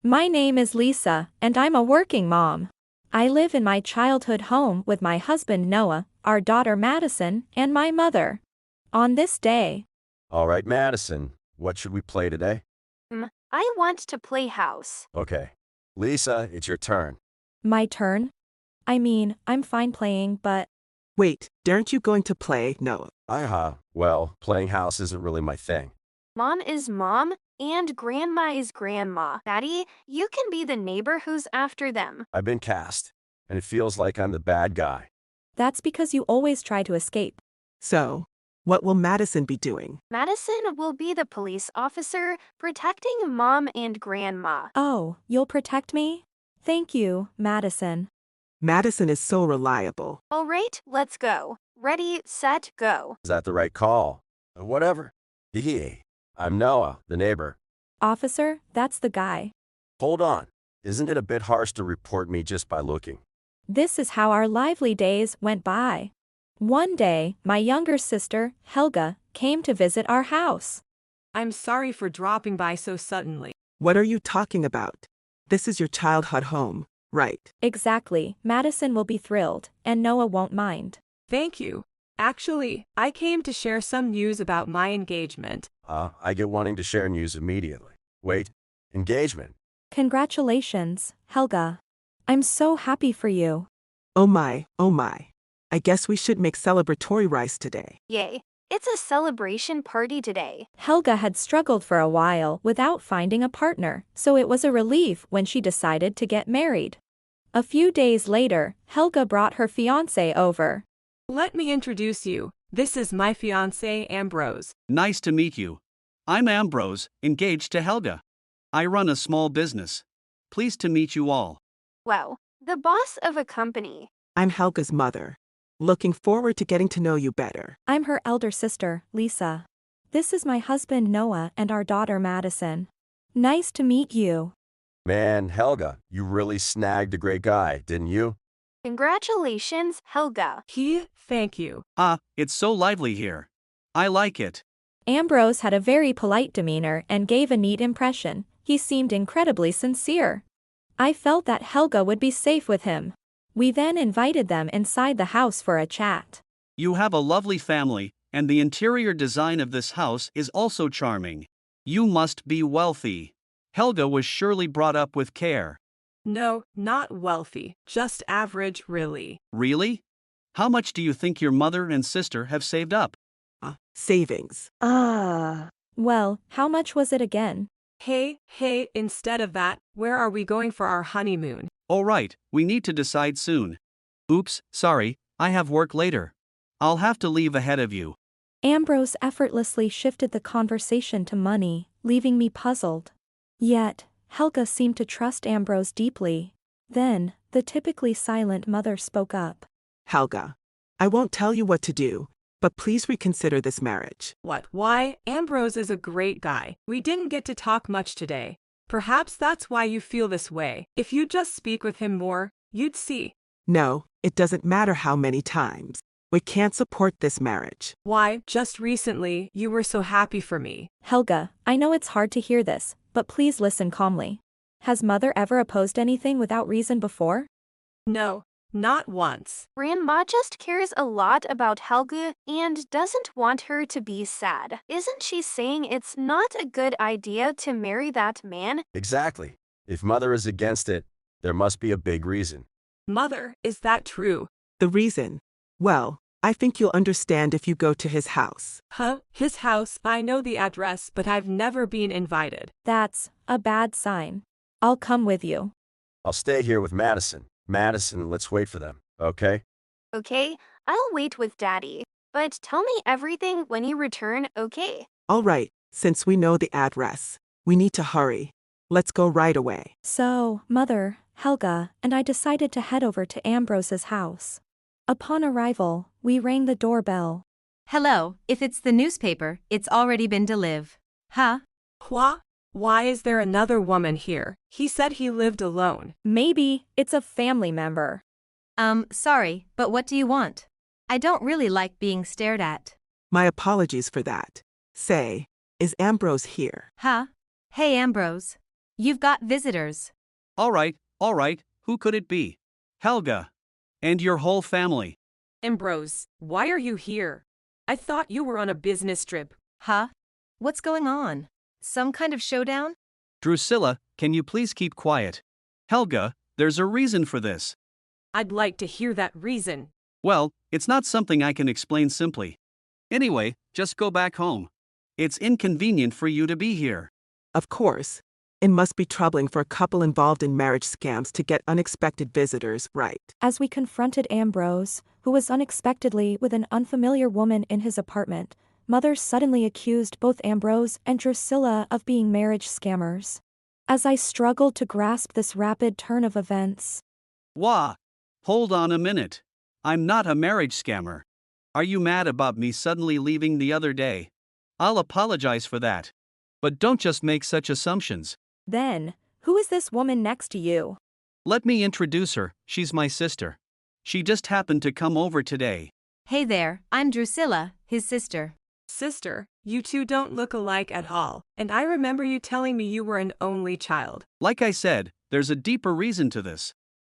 My name is Lisa, and I'm a working mom. I live in my childhood home with my husband Noah, our daughter Madison, and my mother. On this day, All right, Madison, what should we play today? I want to play house. Okay. Lisa, it's your turn. my turn? I mean, I'm fine playing, but Wait, aren't you going to play? No. Well, playing house isn't really my thing. Mom is mom, and grandma is grandma. Daddy, you can be the neighbor who's after them. I've been cast, and it feels like I'm the bad guy. that's because you always try to escape. So, what will Madison be doing? Madison will be the police officer protecting mom and grandma. Oh, you'll protect me? Thank you, Madison. Madison is so reliable. All right, let's go. Ready, set, go. Is that the right call? Whatever. Hee. I'm Noah, the neighbor. Officer, that's the guy. Hold on. Isn't it a bit harsh to report me just by looking? This is how our lively days went by. One day, my younger sister, Helga, came to visit our house. I'm sorry for dropping by so suddenly. What are you talking about? This is your childhood home, right? Exactly, Madison will be thrilled, and Noah won't mind. Thank you. Actually, I came to share some news about my engagement. I get wanting to share news immediately. Wait, engagement. Congratulations, Helga. I'm so happy for you. Oh my, oh my. I guess we should make celebratory rice today. Yay. It's a celebration party today. Helga had struggled for a while without finding a partner, so it was a relief when she decided to get married. A few days later, Helga brought her fiance over. Let me introduce you. This is my fiance, Ambrose. Nice to meet you. I'm Ambrose, engaged to Helga. I run a small business. Pleased to meet you all. Wow, the boss of a company. I'm Helga's mother. Looking forward to getting to know you better. I'm her elder sister, Lisa. This is my husband Noah and our daughter Madison. Nice to meet you. Man, Helga, you really snagged a great guy, didn't you? Congratulations, Helga. Thank you. It's so lively here. I like it. Ambrose had a very polite demeanor and gave a neat impression. He seemed incredibly sincere. I felt that Helga would be safe with him. We then invited them inside the house for a chat. You have a lovely family, and the interior design of this house is also charming. You must be wealthy. Helga was surely brought up with care. No, not wealthy, just average, really. Really? How much do you think your mother and sister have saved up? Savings. Well, how much was it again? Hey, instead of that, where are we going for our honeymoon? All right, we need to decide soon. Oops, sorry, I have work later. I'll have to leave ahead of you. Ambrose effortlessly shifted the conversation to money, leaving me puzzled. Yet, Helga seemed to trust Ambrose deeply. Then, the typically silent mother spoke up. Helga, I won't tell you what to do, but please reconsider this marriage. What? Why? Ambrose is a great guy. We didn't get to talk much today. Perhaps that's why you feel this way. If you just speak with him more, you'd see. No, it doesn't matter how many times. We can't support this marriage. Why, just recently, you were so happy for me. Helga, I know it's hard to hear this, but please listen calmly. Has mother ever opposed anything without reason before? No, not once. Grandma just cares a lot about Helga and doesn't want her to be sad. Isn't she saying it's not a good idea to marry that man? Exactly. If mother is against it, there must be a big reason. Mother, is that true? The reason? Well, I think you'll understand if you go to his house. His house, I know the address, but I've never been invited. That's a bad sign. I'll come with you. I'll stay here with Madison. Madison, let's wait for them, okay? Okay, I'll wait with Daddy. But tell me everything when you return, okay? All right, since we know the address, we need to hurry. Let's go right away. So, mother, Helga, and I decided to head over to Ambrose's house. Upon arrival, we rang the doorbell. Hello, if it's the newspaper, it's already been delivered. Huh? What? Why is there another woman here? He said he lived alone. Maybe it's a family member. Sorry, but what do you want? I don't really like being stared at. My apologies for that. Say, is Ambrose here? Huh? Hey, Ambrose. You've got visitors. All right, who could it be? Helga. And your whole family. Ambrose, why are you here? I thought you were on a business trip. Huh? What's going on? Some kind of showdown? Drusilla, can you please keep quiet? Helga, there's a reason for this. I'd like to hear that reason. Well, it's not something I can explain simply. Anyway, just go back home. It's inconvenient for you to be here. Of course. It must be troubling for a couple involved in marriage scams to get unexpected visitors, right? As we confronted Ambrose, who was unexpectedly with an unfamiliar woman in his apartment, Mother suddenly accused both Ambrose and Drusilla of being marriage scammers. As I struggled to grasp this rapid turn of events, Wah! Hold on a minute. I'm not a marriage scammer. Are you mad about me suddenly leaving the other day? I'll apologize for that. But don't just make such assumptions. then, who is this woman next to you? Let me introduce her, she's my sister. She just happened to come over today. Hey there, I'm Drusilla, his sister. Sister, you two don't look alike at all, and I remember you telling me you were an only child. Like I said, there's a deeper reason to this.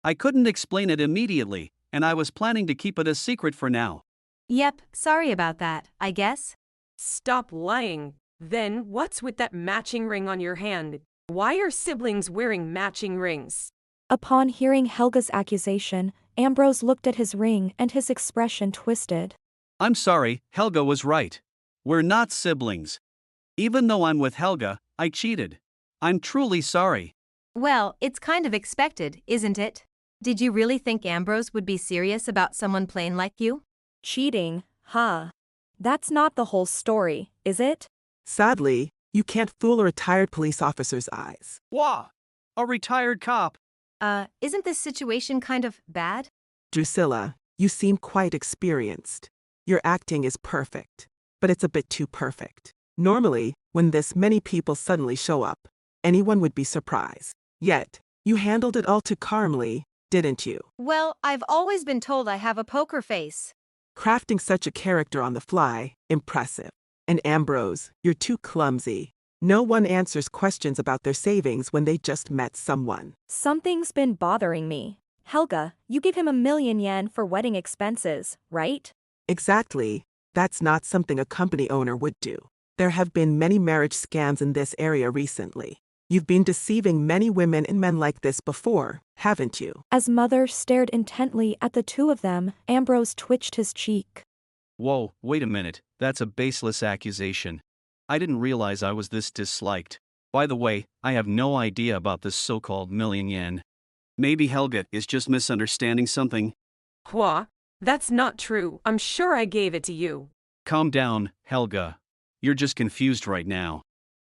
I couldn't explain it immediately, and I was planning to keep it a secret for now. Yep, sorry about that, I guess. Stop lying. Then what's with that matching ring on your hand? Why are siblings wearing matching rings? Upon hearing Helga's accusation, Ambrose looked at his ring and his expression twisted. I'm sorry, Helga was right. We're not siblings. Even though I'm with Helga, I cheated. I'm truly sorry. Well, it's kind of expected, isn't it? Did you really think Ambrose would be serious about someone plain like you? Cheating, huh? That's not the whole story, is it? Sadly, you can't fool a retired police officer's eyes. Wah! A retired cop. Isn't this situation kind of bad? Drusilla, you seem quite experienced. Your acting is perfect, but it's a bit too perfect. Normally, when this many people suddenly show up, anyone would be surprised. Yet, you handled it all too calmly, didn't you? Well, I've always been told I have a poker face. Crafting such a character on the fly, impressive. And Ambrose, you're too clumsy. No one answers questions about their savings when they just met someone. Something's been bothering me. Helga, you gave him 1,000,000 yen for wedding expenses, right? Exactly. That's not something a company owner would do. There have been many marriage scams in this area recently. You've been deceiving many women and men like this before, haven't you? As Mother stared intently at the two of them, Ambrose twitched his cheek. Whoa, wait a minute, that's a baseless accusation. I didn't realize I was this disliked. By the way, I have no idea about this so-called 1,000,000 yen. Maybe Helga is just misunderstanding something. What? That's not true. I'm sure I gave it to you. Calm down, Helga. You're just confused right now.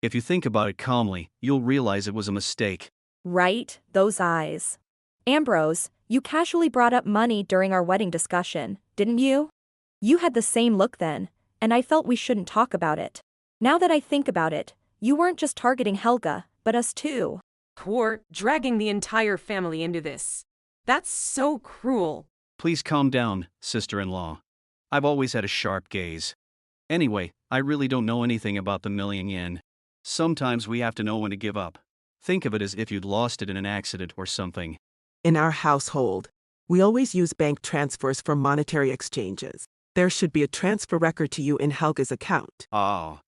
If you think about it calmly, you'll realize it was a mistake. Right, those eyes. Ambrose, you casually brought up money during our wedding discussion, didn't you? You had the same look then, and I felt we shouldn't talk about it. Now that I think about it, you weren't just targeting Helga, but us too. Or dragging the entire family into this. That's so cruel. Please calm down, sister-in-law. I've always had a sharp gaze. Anyway, I really don't know anything about the 1,000,000 yen. Sometimes we have to know when to give up. Think of it as if you'd lost it in an accident or something. In our household, we always use bank transfers for monetary exchanges. There should be a transfer record to you in Helga's account. Oh.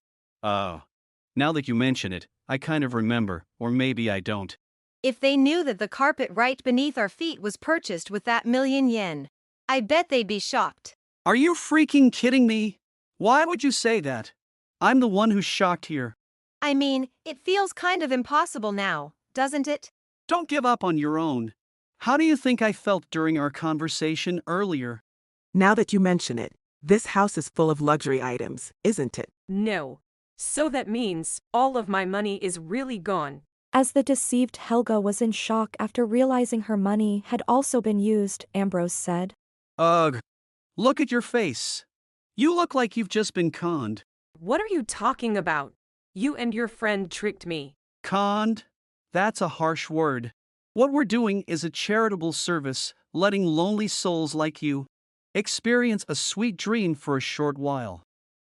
Now that you mention it, I kind of remember, or maybe I don't. If they knew that the carpet right beneath our feet was purchased with that 1,000,000 yen, I bet they'd be shocked. Are you freaking kidding me? Why would you say that? I'm the one who's shocked here. I mean, it feels kind of impossible now, doesn't it? Don't give up on your own. How do you think I felt during our conversation earlier? Now that you mention it, this house is full of luxury items, isn't it? No. So that means all of my money is really gone. As the deceived Helga was in shock after realizing her money had also been used, Ambrose said. Ugh. Look at your face. You look like you've just been conned. What are you talking about? You and your friend tricked me. Conned? That's a harsh word. What we're doing is a charitable service, letting lonely souls like you experience a sweet dream for a short while.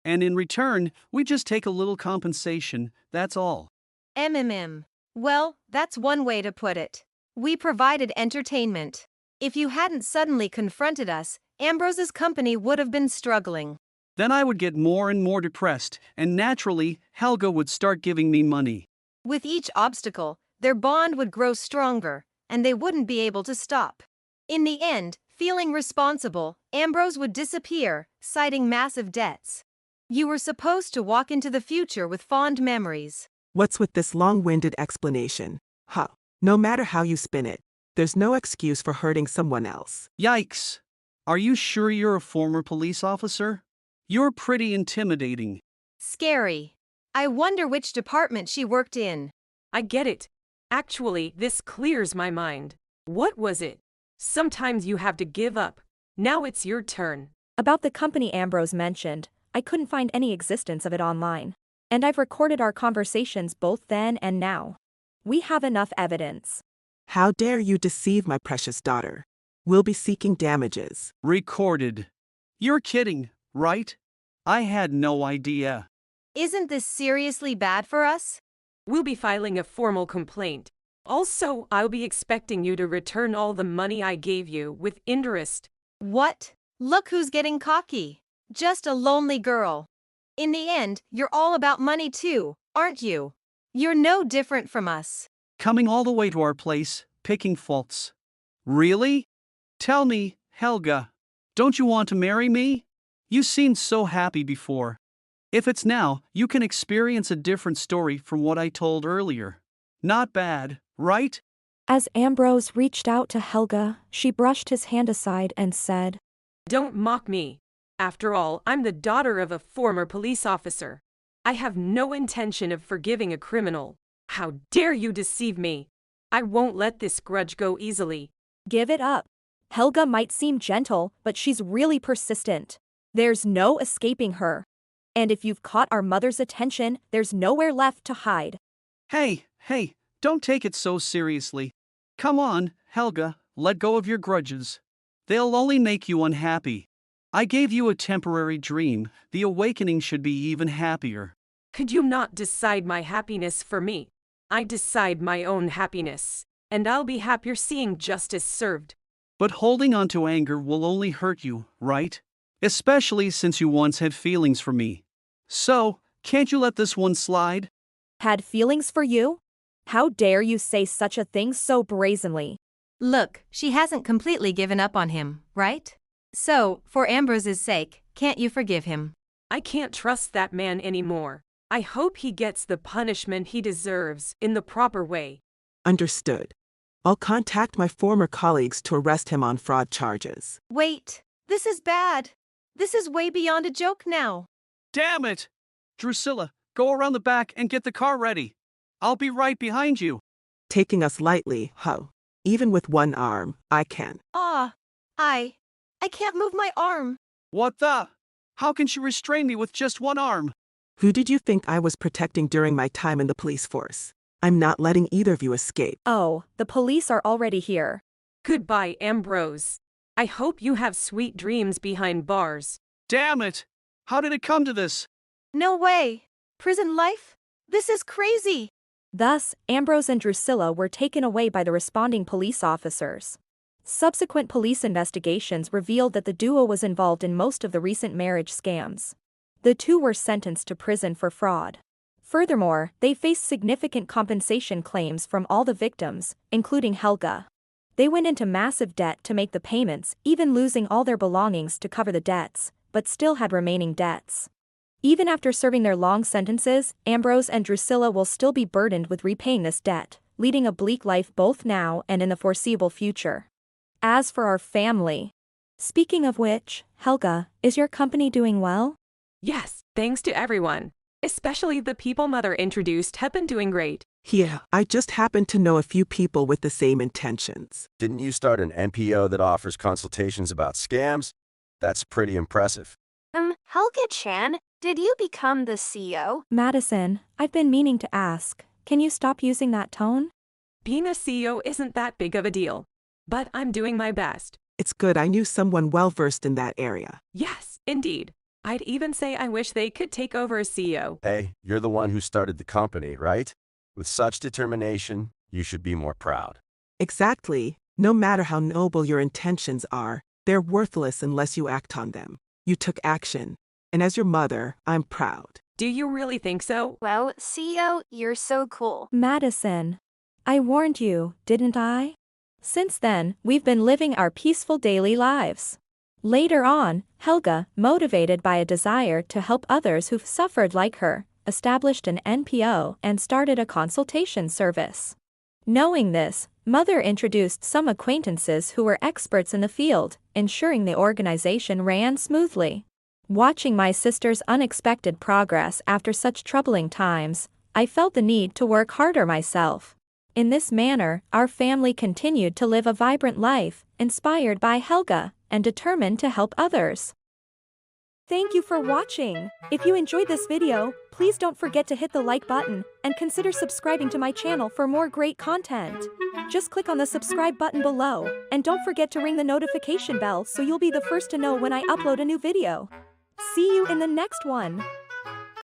And in return, we just take a little compensation, that's all. MMM. Well, that's one way to put it. We provided entertainment. If you hadn't suddenly confronted us, Ambrose's company would have been struggling. Then I would get more and more depressed, and naturally, Helga would start giving me money. With each obstacle, their bond would grow stronger, and they wouldn't be able to stop. In the end, feeling responsible, Ambrose would disappear, citing massive debts. You were supposed to walk into the future with fond memories. What's with this long-winded explanation? Huh. No matter how you spin it, there's no excuse for hurting someone else. Yikes! Are you sure you're a former police officer? You're pretty intimidating. Scary. I wonder which department she worked in. I get it. Actually, this clears my mind. What was it? Sometimes you have to give up. Now it's your turn. About the company Ambrose mentioned, I couldn't find any existence of it online. And I've recorded our conversations both then and now. We have enough evidence. How dare you deceive my precious daughter? We'll be seeking damages. Recorded. You're kidding, right? I had no idea. Isn't this seriously bad for us? We'll be filing a formal complaint. Also, I'll be expecting you to return all the money I gave you with interest. What? Look who's getting cocky. Just a lonely girl. In the end, you're all about money too, aren't you? You're no different from us. Coming all the way to our place, picking faults. Really? Tell me, Helga, don't you want to marry me? You seemed so happy before. If it's now, you can experience a different story from what I told earlier. Not bad, right? As Ambrose reached out to Helga, she brushed his hand aside and said, Don't mock me. After all, I'm the daughter of a former police officer. I have no intention of forgiving a criminal. How dare you deceive me? I won't let this grudge go easily. Give it up. Helga might seem gentle, but she's really persistent. There's no escaping her. And if you've caught our mother's attention, there's nowhere left to hide. Hey, don't take it so seriously. Come on, Helga, let go of your grudges. They'll only make you unhappy. I gave you a temporary dream. The awakening should be even happier. Could you not decide my happiness for me? I decide my own happiness, and I'll be happier seeing justice served. But holding on to anger will only hurt you, right? Especially since you once had feelings for me. So, can't you let this one slide? Had feelings for you? How dare you say such a thing so brazenly? Look, she hasn't completely given up on him, right? So, for Ambrose's sake, can't you forgive him? I can't trust that man anymore. I hope he gets the punishment he deserves in the proper way. Understood. I'll contact my former colleagues to arrest him on fraud charges. Wait, this is bad. This is way beyond a joke now. Damn it! Drusilla, go around the back and get the car ready. I'll be right behind you. Taking us lightly, huh? Even with one arm, I can. I can't move my arm. What the? How can she restrain me with just one arm? Who did you think I was protecting during my time in the police force? I'm not letting either of you escape. Oh, the police are already here. Goodbye, Ambrose. I hope you have sweet dreams behind bars. Damn it! How did it come to this? No way. Prison life? This is crazy. Thus, Ambrose and Drusilla were taken away by the responding police officers. Subsequent police investigations revealed that the duo was involved in most of the recent marriage scams. The two were sentenced to prison for fraud. Furthermore, they faced significant compensation claims from all the victims, including Helga. They went into massive debt to make the payments, even losing all their belongings to cover the debts, but still had remaining debts. Even after serving their long sentences, Ambrose and Drusilla will still be burdened with repaying this debt, leading a bleak life both now and in the foreseeable future. As for our family. Speaking of which, Helga, is your company doing well? Yes, thanks to everyone. Especially the people Mother introduced have been doing great. Yeah, I just happen to know a few people with the same intentions. Didn't you start an NPO that offers consultations about scams? That's pretty impressive. Helga-chan, did you become the CEO? Madison, I've been meaning to ask, can you stop using that tone? Being a CEO isn't that big of a deal. But I'm doing my best. It's good I knew someone well-versed in that area. Yes, indeed. I'd even say I wish they could take over as CEO. Hey, you're the one who started the company, right? With such determination, you should be more proud. Exactly. No matter how noble your intentions are, they're worthless unless you act on them. You took action. And as your mother, I'm proud. Do you really think so? Well, CEO, you're so cool. Madison. I warned you, didn't I? Since then, we've been living our peaceful daily lives. Later on, Helga, motivated by a desire to help others who've suffered like her, established an NPO and started a consultation service. Knowing this, Mother introduced some acquaintances who were experts in the field, ensuring the organization ran smoothly. Watching my sister's unexpected progress after such troubling times, I felt the need to work harder myself. In this manner, our family continued to live a vibrant life, inspired by Helga, and determined to help others. Thank you for watching. If you enjoyed this video, please don't forget to hit the like button, and consider subscribing to my channel for more great content. Just click on the subscribe button below, and don't forget to ring the notification bell so you'll be the first to know when I upload a new video. See you in the next one.